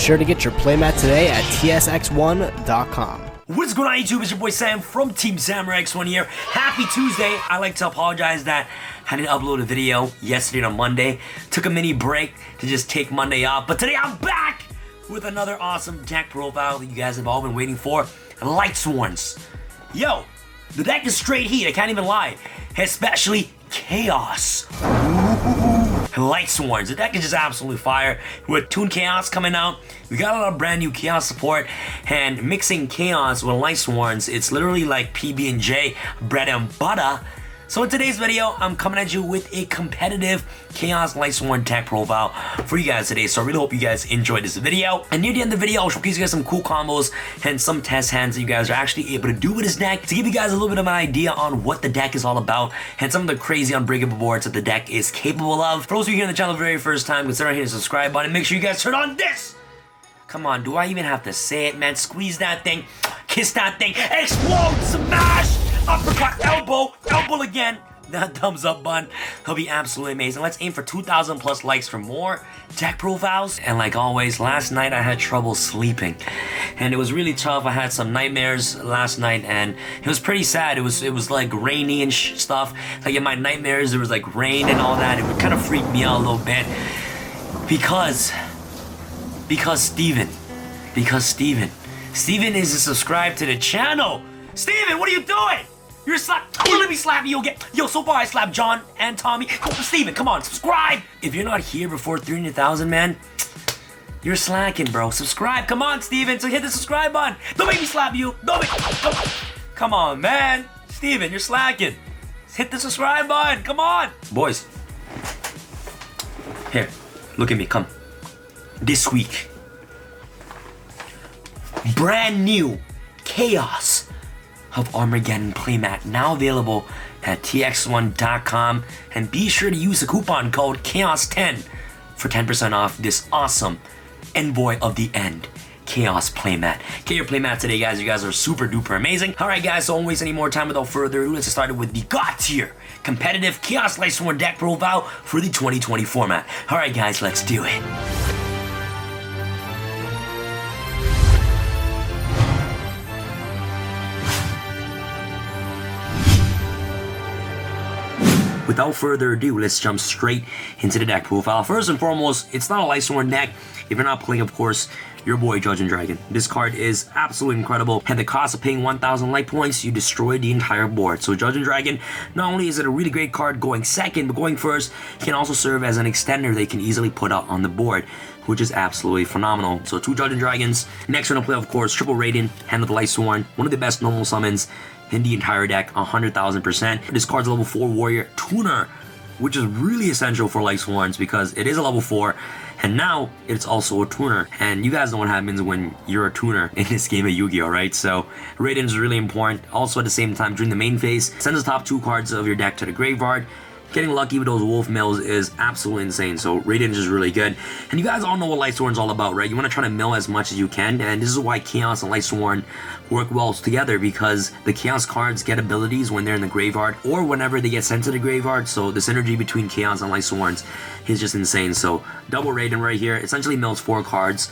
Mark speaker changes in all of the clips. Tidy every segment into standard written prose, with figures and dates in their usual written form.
Speaker 1: sure to get your playmat today at tsx1.com.
Speaker 2: What's going on YouTube? It's your boy Sam from Team Samurai X1 here. Happy Tuesday. I'd like to apologize that I didn't upload a video yesterday on Monday. Took a mini break to just take Monday off. But today I'm back with another awesome deck profile that you guys have all been waiting for. Lightsworns. Yo, the deck is straight heat. I can't even lie. Especially Chaos. Lightsworns. The deck is just absolutely fire. With Toon Chaos coming out, we got a lot of brand new Chaos support, and mixing Chaos with Lightsworns, it's literally like PB&J, bread and butter. So in today's video, I'm coming at you with a competitive Chaos Lightsworn deck profile for you guys today. So I really hope you guys enjoyed this video. And near the end of the video, I'll showcase you guys some cool combos and some test hands that you guys are actually able to do with this deck to give you guys a little bit of an idea on what the deck is all about and some of the crazy unbreakable boards that the deck is capable of. For those of you here on the channel for the very first time, consider hitting the subscribe button. Make sure you guys turn on this. Come on, do I even have to say it, man? Squeeze that thing, kiss that thing, explode, smash! Uppercut, elbow again. That thumbs up button. He'll be absolutely amazing. Let's aim for 2,000 plus likes for more deck profiles. And like always, last night I had trouble sleeping. And it was really tough. I had some nightmares last night and it was pretty sad. It was like rainy and stuff. Like in my nightmares, there was like rain and all that. It would kind of freak me out a little bit. Because Steven is subscribed to the channel. Steven, what are you doing? You're let me slap you again. Yo, so far I slapped John and Tommy. Steven, come on, subscribe. If you're not here before 300,000, man, you're slacking, bro. Subscribe, come on, Steven. So hit the subscribe button. Don't make me slap you. Come on, man. Steven, you're slacking. Hit the subscribe button, come on. Boys, here, look at me, come. This week, brand new Chaos of Armageddon playmat now available at tx1.com, and be sure to use the coupon code CHAOS10 for 10% off this awesome Envoy of the End Chaos playmat. Get your playmat today, guys. You guys are super duper amazing. Alright guys, so I won't waste any more time. Without further ado, let's get started with the God tier competitive Chaos Lightsworn deck profile for the 2020 format. Alright guys, let's do it. Without further ado, let's jump straight into the deck profile. First and foremost, it's not a Lightsworn deck. If you're not playing, of course, your boy Judging Dragon. This card is absolutely incredible. At the cost of paying 1,000 light points, you destroy the entire board. So Judging Dragon, not only is it a really great card going second, but going first, can also serve as an extender they can easily put out on the board, which is absolutely phenomenal. So 2 Judging Dragons. Next we're gonna play, of course, Triple Raiden, Hand of the Lightsworn, one of the best normal summons in the entire deck, 100,000%. This card's a level 4 warrior tuner, which is really essential for Lightsworns because it is a level 4, and now it's also a tuner. And you guys know what happens when you're a tuner in this game of Yu-Gi-Oh, right? So Raiden is really important. Also at the same time, during the main phase, send the top 2 cards of your deck to the graveyard. Getting lucky with those wolf mills is absolutely insane, so Raiden is just really good. And you guys all know what Lightsworn's all about, right? You want to try to mill as much as you can, and this is why Chaos and Lightsworn work well together, because the Chaos cards get abilities when they're in the graveyard or whenever they get sent to the graveyard, so the synergy between Chaos and Lightsworns is just insane. So double Raiden right here essentially mills 4 cards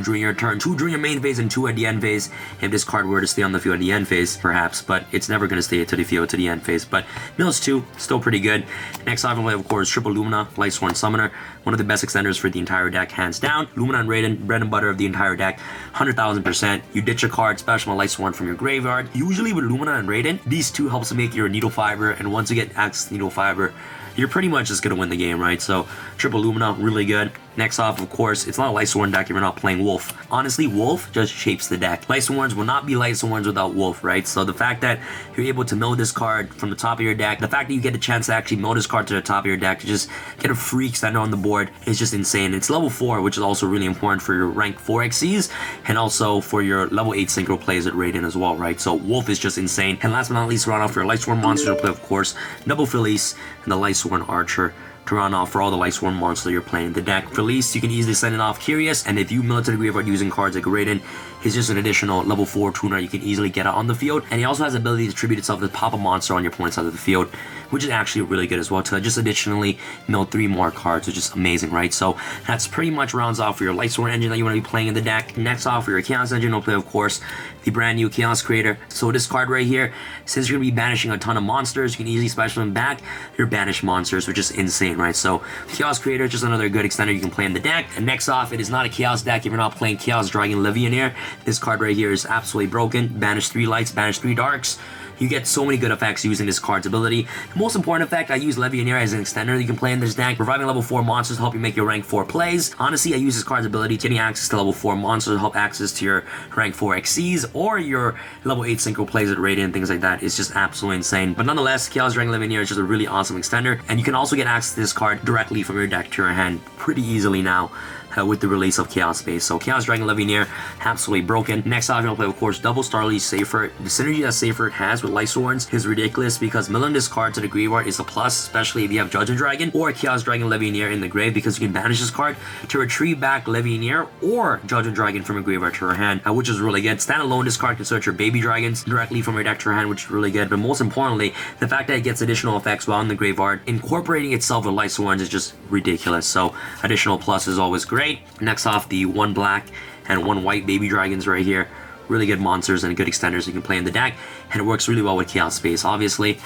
Speaker 2: during your turn, 2 during your main phase and 2 at the end phase, if this card were to stay on the field at the end phase, perhaps, but it's never going to stay to the field to the end phase. But mills 2, still pretty good. Next off, we have, of course, Triple Lumina, Lightsworn Summoner, one of the best extenders for the entire deck, hands down. Lumina and Raiden, bread and butter of the entire deck, 100,000%. You ditch a card, special Lightsworn from your graveyard. Usually with Lumina and Raiden, these 2 helps to make your Needle Fiber, and once you get access to Needle Fiber, you're pretty much just going to win the game, right? So Triple Lumina, really good. Next off, of course, it's not a Lightsworn deck if you're not playing Wolf. Honestly, Wolf just shapes the deck. Lightsworns will not be Lightsworns without Wolf, right? So the fact that you're able to mill this card from the top of your deck, the fact that you get the chance to actually mill this card to the top of your deck to just get a free extender on the board is just insane. It's level 4, which is also really important for your rank 4 XCs and also for your level 8 synchro plays at Raiden as well, right? So Wolf is just insane. And last but not least, round off your Lightsworn monsters will play, of course, Double Felice and the Lightsworn Archer to run off for all the Lightsworn monsters you're playing. The deck release, you can easily send it off Curious, and if you mill it to the graveyard using cards like Raiden, is just an additional level 4 tuner you can easily get on the field. And he also has the ability to tribute itself to pop a monster on your opponent's side of the field, which is actually really good as well, to just additionally mill 3 more cards, which is amazing, right? So that's pretty much rounds off for your Lightsworn engine that you want to be playing in the deck. Next off for your Chaos engine, we'll play, of course, the brand new Chaos Creator. So this card right here, since you're going to be banishing a ton of monsters, you can easily special them back your banished monsters, which is insane, right? So Chaos Creator is just another good extender you can play in the deck. And next off, it is not a Chaos deck if you're not playing Chaos Dragon Legionnaire. This card right here is absolutely broken. Banish 3 lights, banish 3 darks. You get so many good effects using this card's ability. The most important effect, I use Legionnaire as an extender that you can play in this deck. Reviving level 4 monsters to help you make your rank 4 plays. Honestly, I use this card's ability to getting access to level 4 monsters to help access to your rank 4 XCs or your level 8 synchro plays with Radiant and things like that. It's just absolutely insane. But nonetheless, Chaos Dragon Legionnaire is just a really awesome extender. And you can also get access to this card directly from your deck to your hand pretty easily now. With the release of Chaos Space. So Chaos Dragon Legionnaire, absolutely broken. Next off, you're going to play, of course, double Starly Seyfert. The synergy that Seyfert has with Lightsworns is ridiculous because milling this card to the graveyard is a plus, especially if you have Judgment Dragon or Chaos Dragon Legionnaire in the grave, because you can banish this card to retrieve back Legionnaire or Judgment Dragon from your graveyard to your hand, which is really good. Standalone, this card can search your baby dragons directly from your deck to your hand, which is really good. But most importantly, the fact that it gets additional effects while in the graveyard, incorporating itself with Lightsworns is just ridiculous. So additional plus is always great. Next off, the 1 black and 1 white baby dragons right here. Really good monsters and good extenders you can play in the deck, and it works really well with Chaos Space, obviously.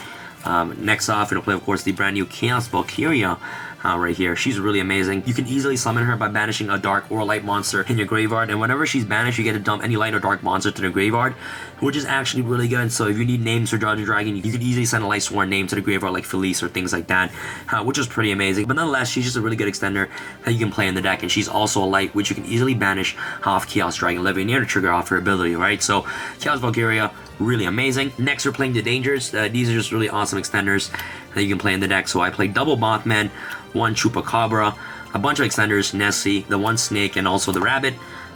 Speaker 2: Next off, it'll play, of course, the brand new Chaos Valkyria right here. She's really amazing. You can easily summon her by banishing a dark or a light monster in your graveyard, and whenever she's banished, you get to dump any light or dark monster to the graveyard, which is actually really good. So if you need names for Judgment Dragon, you could easily send a Lightsworn name to the graveyard like Felice or things like that, which is pretty amazing. But nonetheless, she's just a really good extender that you can play in the deck, and she's also a light, which you can easily banish off Chaos Dragon Legionnaire to trigger off her ability, right? So Chaos Valkyria, really amazing. Next, we're playing the Dangers. These are just really awesome extenders that you can play in the deck. So I played double Mothman, 1 Chupacabra, a bunch of extenders, Nessie, the 1 Snake, and also the Rabbit.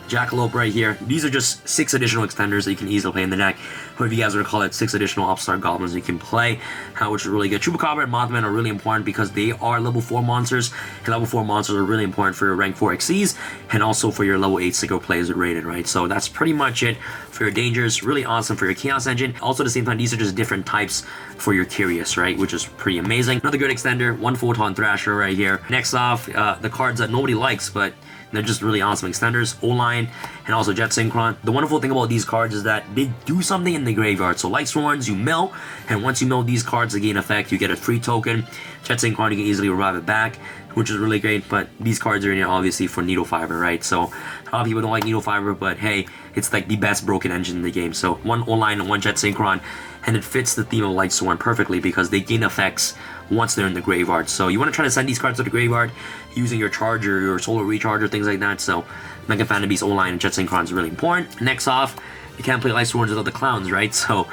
Speaker 2: Jackalope right here. These are just 6 additional extenders that you can easily play in the deck. Or if you guys want to call it 6 additional Upstart Goblins you can play, which is really good. Chupacabra and Mothman are really important because they are level 4 monsters. And level 4 monsters are really important for your rank 4 XCs and also for your level 8 synchro plays with Rated, right? So that's pretty much it for your Dangers. Really awesome for your Chaos engine. Also at the same time, these are just different types for your Curious, right? Which is pretty amazing. Another good extender, 1 Photon Thrasher right here. Next off, the cards that nobody likes, but they're just really awesome extenders, O-Line, and also Jet Synchron. The wonderful thing about these cards is that they do something in the graveyard. So Lightsworns, you mill, and once you mill these cards, they gain effect. You get a free token. Jet Synchron, you can easily revive it back, which is really great. But these cards are in here, obviously, for Needle Fiber, right? So a lot of people don't like Needle Fiber, but hey, it's like the best broken engine in the game. So 1 O-Line and 1 Jet Synchron, and it fits the theme of Lightsworn perfectly because they gain effects once they're in the graveyard. So you want to try to send these cards to the graveyard using your charger, your solar recharger, things like that. So Mega Phantom Beast, O-Line, and Jet Synchron is really important. Next off, you can't play Lightsworns without the clowns, right? So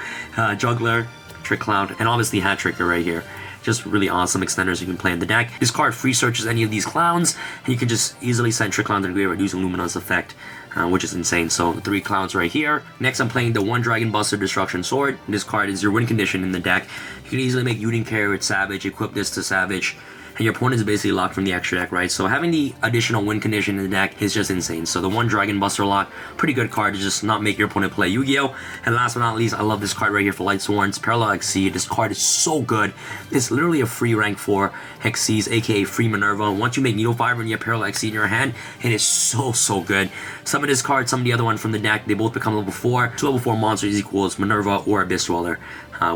Speaker 2: Juggler, Trick Clown, and obviously Hat Tricker right here. Just really awesome extenders you can play in the deck. This card free searches any of these clowns, and you can just easily send Trick Clown to the graveyard using Luminous effect, which is insane. So 3 clowns right here. Next, I'm playing the 1 Dragon Buster Destruction Sword. This card is your win condition in the deck. You can easily make Uden carry with Savage, equip this to Savage, and your opponent is basically locked from the extra deck, right? So having the additional win condition in the deck is just insane. So the 1 Dragon Buster lock, pretty good card to just not make your opponent play Yu-Gi-Oh! And last but not least, I love this card right here for Lightsworns, Parallel Exceed. This card is so good. It's literally a free rank 4 Xyz, aka free Minerva. Once you make Needle Fiber and you have Parallel Exceed in your hand, it is so good. Some of this card, some of the other one from the deck, they both become level 4. 2 level 4 monsters equals Minerva or Abyss Dweller,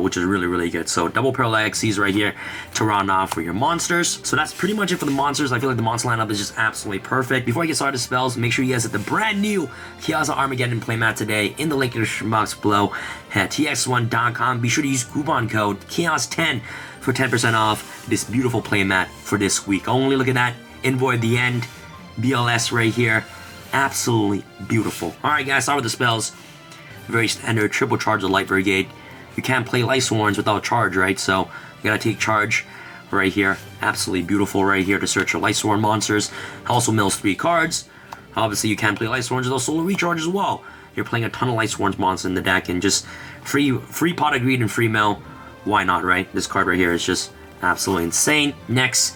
Speaker 2: which is really good. So double Parallel Xyz right here to round off for your monsters. So that's pretty much it for the monsters. I feel like the monster lineup is just absolutely perfect. Before I get started with spells, make sure you guys hit the brand new Chaos Armageddon playmat today in the link in the description box below at tx1.com. Be sure to use coupon code CHAOS10 for 10% off this beautiful playmat for this week only. Look at that. Envoy the End. BLS right here. Absolutely beautiful. Alright guys, start with the spells. Very standard. Triple charge of Light Brigade. You can't play Lightsworns without charge, right? So you gotta take charge right here. Absolutely beautiful right here to search your Lightsworn monsters. Also mills 3 cards. Obviously you can't play Lightsworns without Solar Recharge as well. You're playing a ton of Lightsworns monsters in the deck and just free Pot of Greed and free mill. Why not, right? This card right here is just absolutely insane. Next,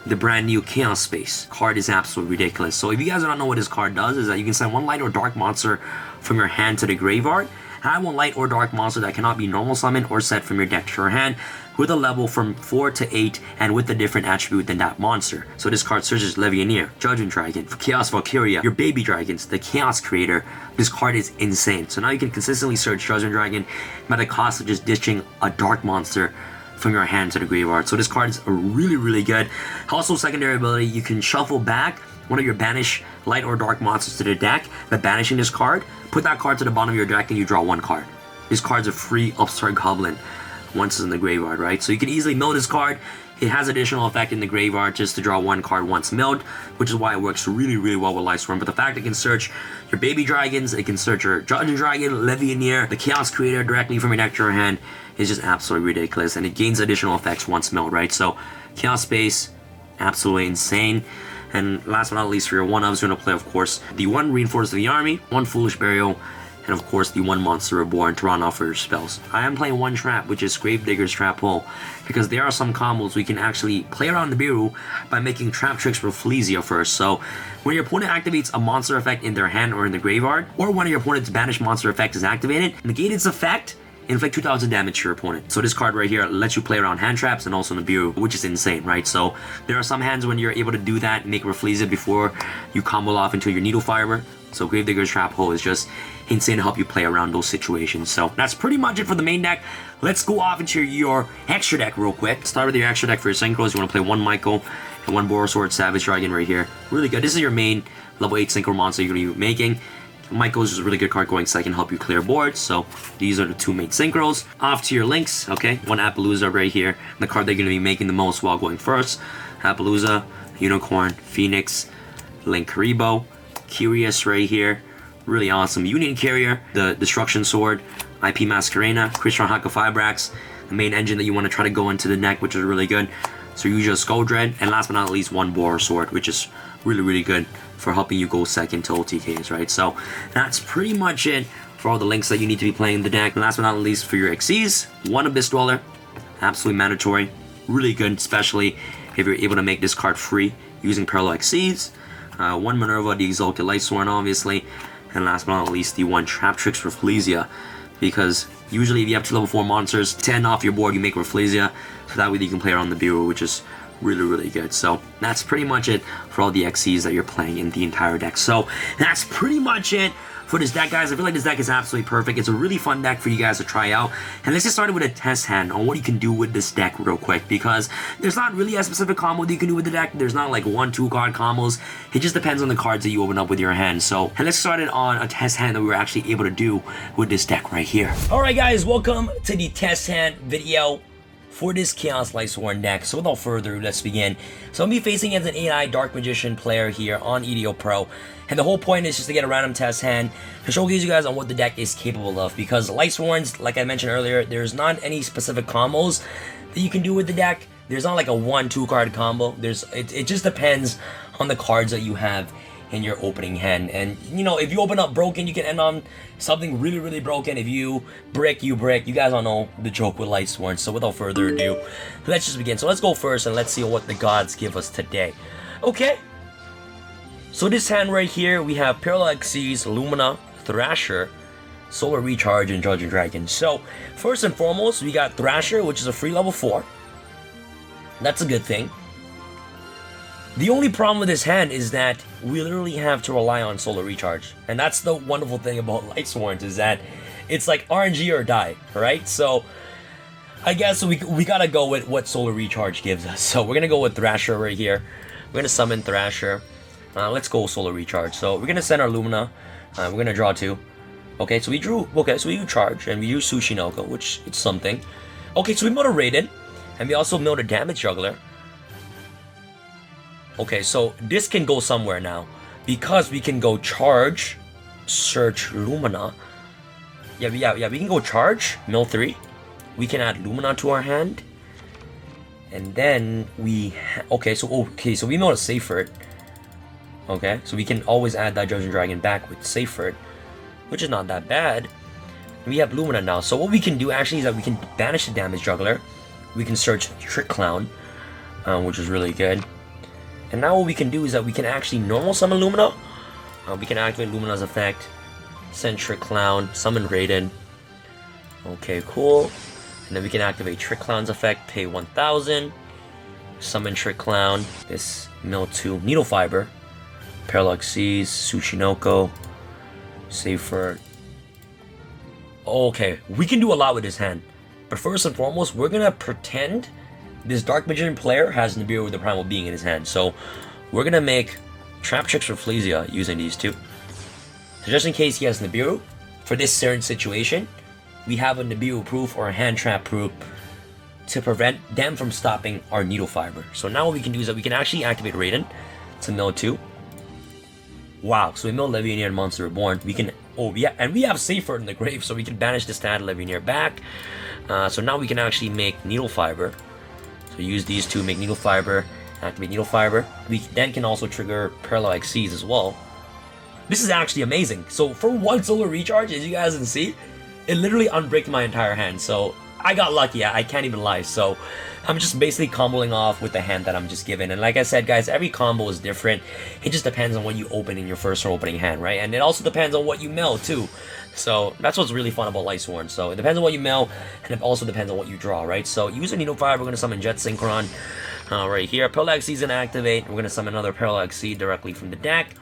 Speaker 2: the brand new Chaos Space card is absolutely ridiculous. So if you guys don't know what this card does, is that you can send 1 light or dark monster from your hand to the graveyard. Add one light or dark monster that cannot be normal summoned or set from your deck to your hand with a level from 4 to 8 and with a different attribute than that monster. So this card searches Levianeer, Judgment Dragon, Chaos Valkyria, your baby dragons, the Chaos Creator. This card is insane. So now you can consistently search Judgment Dragon at the cost of just ditching a dark monster from your hand to the graveyard. So this card is really, really good. Also, secondary ability, you can shuffle back one of your banish light or dark monsters to the deck by banishing this card. Put that card to the bottom of your deck and you draw one card. This card's a free upstart goblin once it's in the graveyard, right? So you can easily mill this card. It has additional effect in the graveyard just to draw one card once milled, which is why it works really, really well with Lightsworn. But the fact it can search your baby dragons, it can search your Judgment Dragon, Levianeer, the Chaos Creator directly from your deck to your hand is just absolutely ridiculous. And it gains additional effects once milled, right? So Chaos Space, absolutely insane. And last but not least, for your one-ofs, you're going to play, of course, the 1 Reinforce of the Army, 1 Foolish Burial, and of course the 1 Monster Reborn to round off your spells. I am playing 1 trap, which is Gravedigger's Trap Hole, because there are some combos we can actually play around the Biru by making trap tricks for Fleesia first. So when your opponent activates a monster effect in their hand or in the graveyard, or when your opponent's banished monster effect is activated, negate its effect, inflict 2,000 damage to your opponent. So this card right here lets you play around hand traps and also in the Biru, which is insane, right? So there are some hands when you're able to do that, make Rafflesia before you combo off into your Needle Fiber. So Gravedigger's Trap Hole is just insane to help you play around those situations. So that's pretty much it for the main deck. Let's go off into your extra deck real quick. Start with your extra deck for your synchros. You want to play 1 Michael and 1 Borosword Savage Dragon right here. Really good. This is your main level 8 synchro monster you're going to be making. Michael's is a really good card going second, help you clear boards. So these are the 2 main synchros. Off to your links, okay? 1 Appaloosa right here. The card they're going to be making the most while going first. Appaloosa, Unicorn, Phoenix, Link Karibo, Curious right here. Really awesome. Union Carrier, the Destruction Sword, IP Masquerena, Christian Haka Fibrax, the main engine that you want to try to go into the neck, which is really good. So use your Skull Dread, and last but not least, 1 Borosword, which is really, really good for helping you go second to OTKs, right? So that's pretty much it for all the links that you need to be playing in the deck. And last but not least, for your XCs, 1 Abyss Dweller, absolutely mandatory, really good, especially if you're able to make this card free using Parallel XCs. 1 Minerva, the Exalted Lightsworn, obviously, and last but not least, the 1 Trap Tricks for Rafflesia, because usually if you have 2 level 4 monsters, 10 off your board, you make Rafflesia, so that way you can play around the Biru, which is really, really good. So that's pretty much it for all the XCs that you're playing in the entire deck. So that's pretty much it for this deck, guys. I feel like this deck is absolutely perfect. It's a really fun deck for you guys to try out. And let's get started with a test hand on what you can do with this deck real quick, because there's not really a specific combo that you can do with the deck. There's not like 1-2 card combos. It just depends on the cards that you open up with your hand. So, and let's start it on a test hand that we were actually able to do with this deck right here. All right, guys, welcome to the test hand video for this Chaos Lightsworn deck. So without further ado, let's begin. So I'm going to be facing as an 8-eye Dark Magician player here on EDO Pro, and the whole point is just to get a random test hand to showcase you guys on what the deck is capable of, because Lightsworns, like I mentioned earlier, there's not any specific combos that you can do with the deck. There's not like a 1-2 card combo. It just depends on the cards that you have in your opening hand. And you know, if you open up broken, you can end on something really, really broken. If you brick, you brick. You guys all know the joke with Lightsworn. So without further ado, let's just begin. So let's go first and let's see what the gods give us today. Okay, so this hand right here, we have Parallel XCs, Lumina, Thrasher, Solar Recharge, and Judgment Dragon. So first and foremost, we got Thrasher, which is a free level 4. That's a good thing. The only problem with this hand is that we literally have to rely on Solar Recharge. And that's the wonderful thing about Lightsworn, is that it's like RNG or die, right? So I guess we gotta go with what Solar Recharge gives us. So we're gonna go with Thrasher right here. We're gonna summon Thrasher. Let's go Solar Recharge. So we're gonna send our Lumina. We're gonna draw 2. Okay, so we drew, so we do Charge, and we use Tsushinoka, which is something. Okay, so we milled a Raiden, and we also milled a Damage Juggler. Okay, so this can go somewhere now, because we can go Charge, search Lumina. Yeah, we can go Charge, mill 3. We can add Lumina to our hand. And then we, so we milled a Seyfert. Okay, so we can always add that Judgment Dragon back with Seyfert, which is not that bad. We have Lumina now, so what we can do actually is that we can banish the Damage Juggler. We can search Trick Clown, which is really good. And now what we can do is that we can actually normal summon Lumina. We can activate Lumina's effect. Send Trick Clown, summon Raiden. Okay, cool. And then we can activate Trick Clown's effect, pay 1,000. Summon Trick Clown. This mill 2 Needle Fiber. Parallax Seas, Tsushinoko. Save for... Okay, we can do a lot with this hand. But first and foremost, we're gonna pretend this Dark Magician player has Nibiru with the Primal Being in his hand. So we're gonna make Trap Tricks for Flesia using these two. So just in case he has Nibiru, for this certain situation, we have a Nibiru proof or a hand trap proof to prevent them from stopping our Needle Fiber. So now what we can do is that we can actually activate Raiden to mill 2. Wow, so we mill Levianeer and Monster Reborn. We can, oh yeah, and we have Safer in the grave, so we can banish this to add Levianeer back. So now we can actually make Needle Fiber. So use these two, make Needle Fiber, activate Needle Fiber. We then can also trigger Parallax Seas as well. This is actually amazing. So for one solar recharge, as you guys can see, it literally unbricked my entire hand. So I got lucky, I can't even lie. So I'm just basically comboing off with the hand that I'm just given. And like I said, guys, every combo is different. It just depends on what you open in your first or opening hand, right? And it also depends on what you mill too. So that's what's really fun about Lightsworn. So it depends on what you mill, and it also depends on what you draw, right? So using Needle Fire, we're going to summon Jet Synchron right here. Parallax Sea's gonna activate. We're going to summon another Parallax Sea directly from the deck.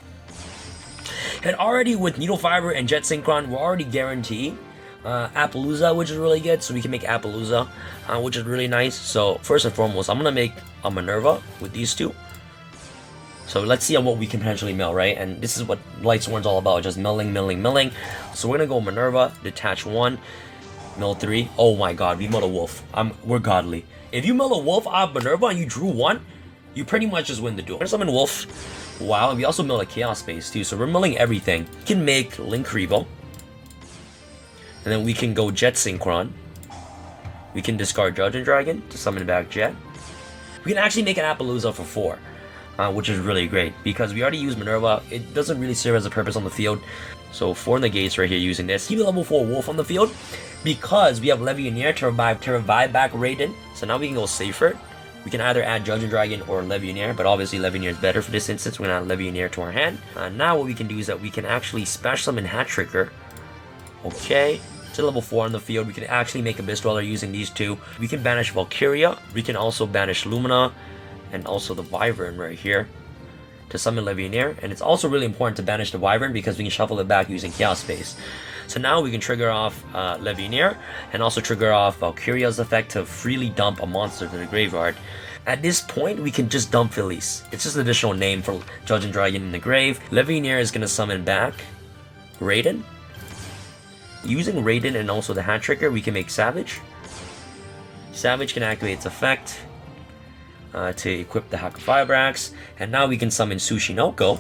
Speaker 2: And already with Needle Fiber and Jet Synchron, we're already guaranteed Appaloosa, which is really good. So we can make Appaloosa, which is really nice. So first and foremost, I'm going to make a Minerva with these two. So let's see what we can potentially mill, right? And this is what Lightsworn's all about, just milling, milling, milling. So we're going to go Minerva, detach 1, mill 3. Oh my god, we milled a wolf. We're godly. If you mill a wolf out of Minerva and you drew 1, you pretty much just win the duel. We're going to summon Wolf. Wow, and we also mill a Chaos Space too, so we're milling everything. We can make Link Revo. And then we can go Jet Synchron. We can discard Judge and Dragon to summon back Jet. We can actually make an Appaloosa for 4. Which is really great, because we already used Minerva. It doesn't really serve as a purpose on the field. So 4 negates right here using this. Keep a level 4 Wolf on the field, because we have Levianeer to revive back Raiden. So now we can go safer. We can either add Judge and Dragon or Levianeer, but obviously Levianeer is better for this instance. We're going to add Levianeer to our hand. Now what we can do is that we can actually special summon Hat Trigger. Okay, to level 4 on the field. We can actually make Abyss Dweller using these two. We can banish Valkyria. We can also banish Lumina, and also the Wyvern right here to summon Levianeer. And it's also really important to banish the Wyvern because we can shuffle it back using Chaos Space. So now we can trigger off Levianeer and also trigger off Valkyria's effect to freely dump a monster to the graveyard. At this point, we can just dump Felice. It's just an additional name for Judge and Dragon in the grave. Levianeer is going to summon back Raiden. Using Raiden and also the Hat Trigger, we can make Savage. Savage can activate its effect to equip the Hack of Firebrax. And now we can summon Tsushinoko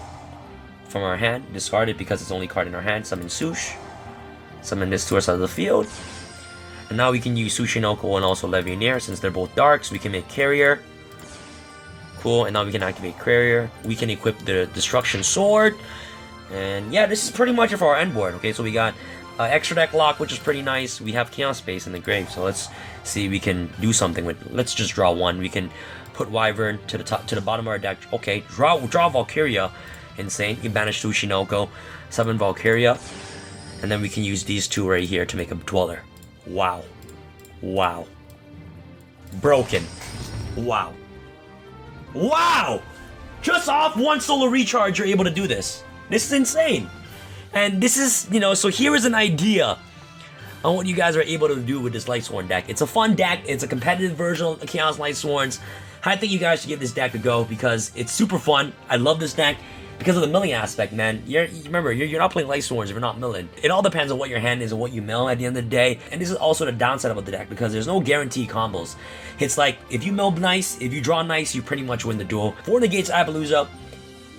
Speaker 2: from our hand. Discard it because it's the only card in our hand. Summon Sush. Summon this to our side of the field. And now we can use Tsushinoko and also Levianeer since they're both dark. So we can make Carrier. Cool. And now we can activate Carrier. We can equip the Destruction Sword. And yeah, this is pretty much it for our end board. Okay, so we got extra deck lock, which is pretty nice. We have Chaos Space in the grave. So let's see if we can do something with it. Let's just draw 1. We can put Wyvern to the top, to the bottom of our deck. Okay, draw Valkyria. Insane. You can banish Tsushinoko, summon Valkyria, and then we can use these two right here to make a Dweller. Wow. Wow. Broken. Wow. Wow! Just off 1 solar recharge, you're able to do this. This is insane. And this is, you know, so here is an idea on what you guys are able to do with this Lightsworn deck. It's a fun deck. It's a competitive version of Chaos Lightsworns. I think you guys should give this deck a go because it's super fun. I love this deck because of the milling aspect, man. Remember, you're not playing Lightsworns if you're not milling. It all depends on what your hand is and what you mill at the end of the day. And this is also the downside about the deck because there's no guaranteed combos. It's like, if you mill nice, if you draw nice, you pretty much win the duel. 4 negates Appaloosa,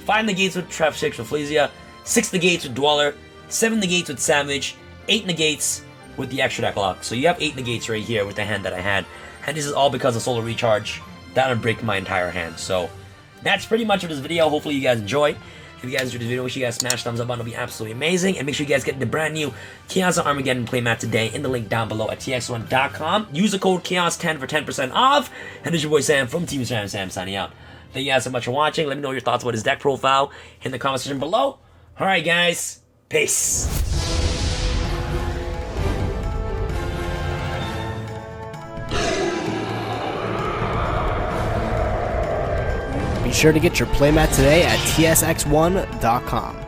Speaker 2: 5 negates with Trap 6 with Flesia, 6 negates with Dweller, 7 negates with Savage, 8 negates with the extra deck lock. So you have 8 negates right here with the hand that I had. And this is all because of Solar Recharge. That would break my entire hand. So that's pretty much of this video. Hopefully you guys enjoy. If you guys enjoyed this video, make sure you guys smash thumbs up button. It'll be absolutely amazing. And make sure you guys get the brand new Chaos Armageddon playmat today in the link down below at tx1.com. Use the code Chaos10 for 10% off. And this is your boy Sam from Team Sam signing out. Thank you guys so much for watching. Let me know your thoughts about his deck profile in the comment section below. Alright guys, peace.
Speaker 1: Be sure to get your playmat today at tsx1.com.